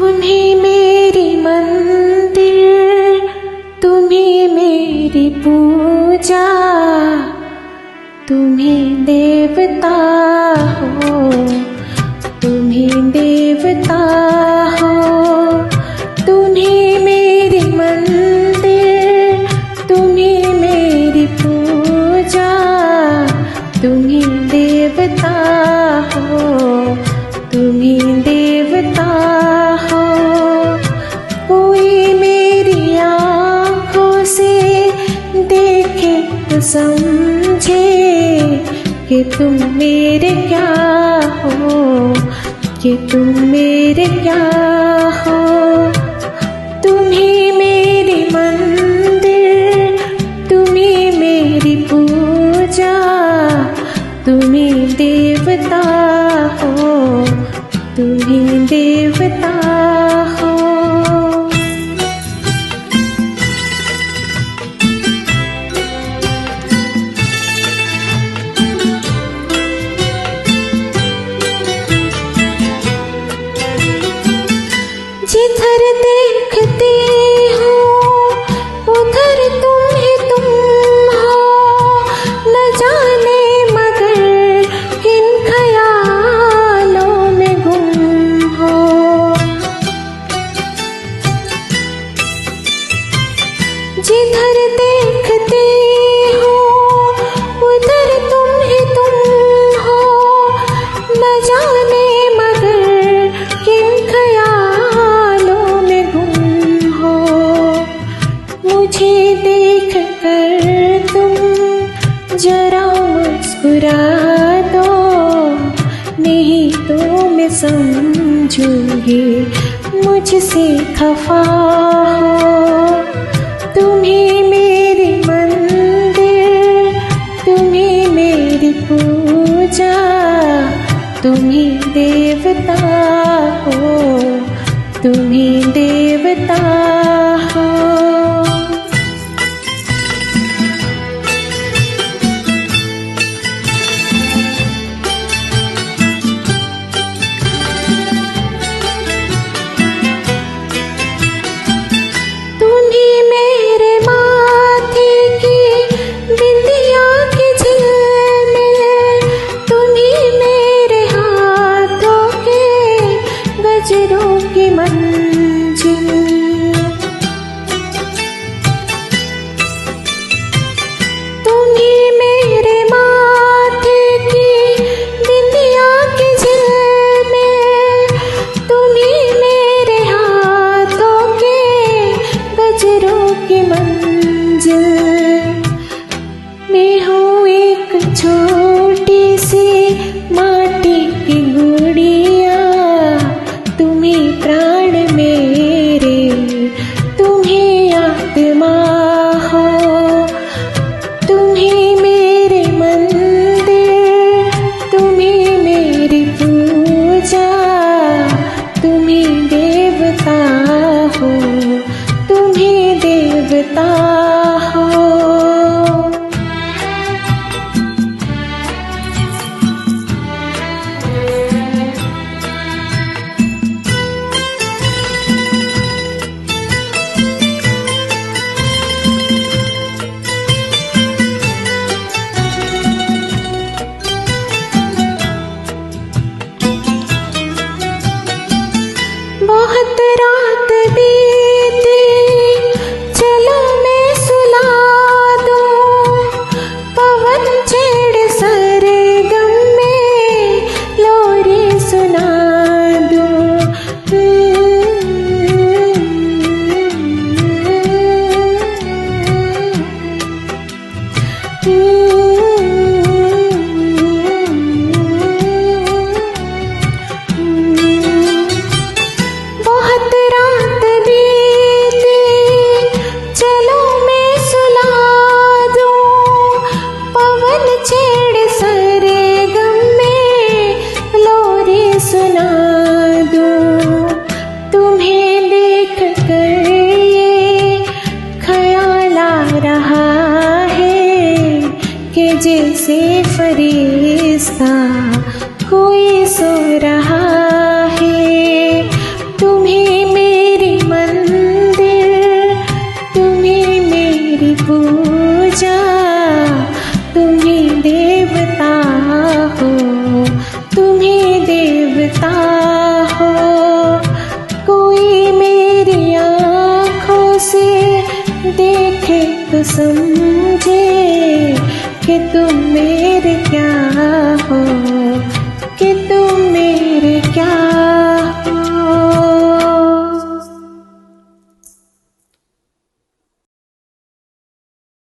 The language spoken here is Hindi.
तुम्हें मेरी मंदिर, तुम्हें मेरी पूजा, तुम्हें देवता हो, तुम्हें देवता हो। तुम्हें मेरी मंदिर, तुम्हें मेरी पूजा, तुम्हें देवता हो, तुम्हें देवता हो। कोई मेरी आँखों से देखे तो समझे कि तुम मेरे क्या हो, कि तुम मेरे क्या हो। तुम्हें मेरी मंदिर, तुम्हें मेरी पूजा, तुम्हें देवता हो, तुम्हें देवता हो। जिधर देखती हूँ उधर तुम ही तुम हो, न जाने मगर किन ख्यालों में गुम हो। जिधर देखती हूँ उधर तुम ही तुम हो, न जाने मगर किन ख्यालों में गुम हो। मुझे देख कर तुम जरा मुस्कुरा दो, नहीं तो मैं समझूंगी मुझसे खफा हो। तुम्हें मेरी मंदिर, तुम्हें मेरी पूजा, तुम्हें देवता हो, तुम्हें देवता हो। तुम्हें मेरे माथे की बिंदिया की झिलमिल, तुम्हें मेरे हाथों के गजरों की मंजिल। तुम्हें मेरे माथे की बिंदिया की झिलमिल, तुम्हें मेरे हाथों के गजरों की मंजिल। मैं हूँ एक छोटी सी माटी की गुड़िया, तुम्हें प्राण मेरे, तुम्हें आत्मा हो। तुम्हें मेरे मंदिर, तुम्हें मेरी पूजा, तुम्हें देवता हो, तुम्हें देवता हो। बहुत रात बीती, चलो मैं हो, तुम्हें देवता हो। कोई मेरी आँखों से देखे तो समझे,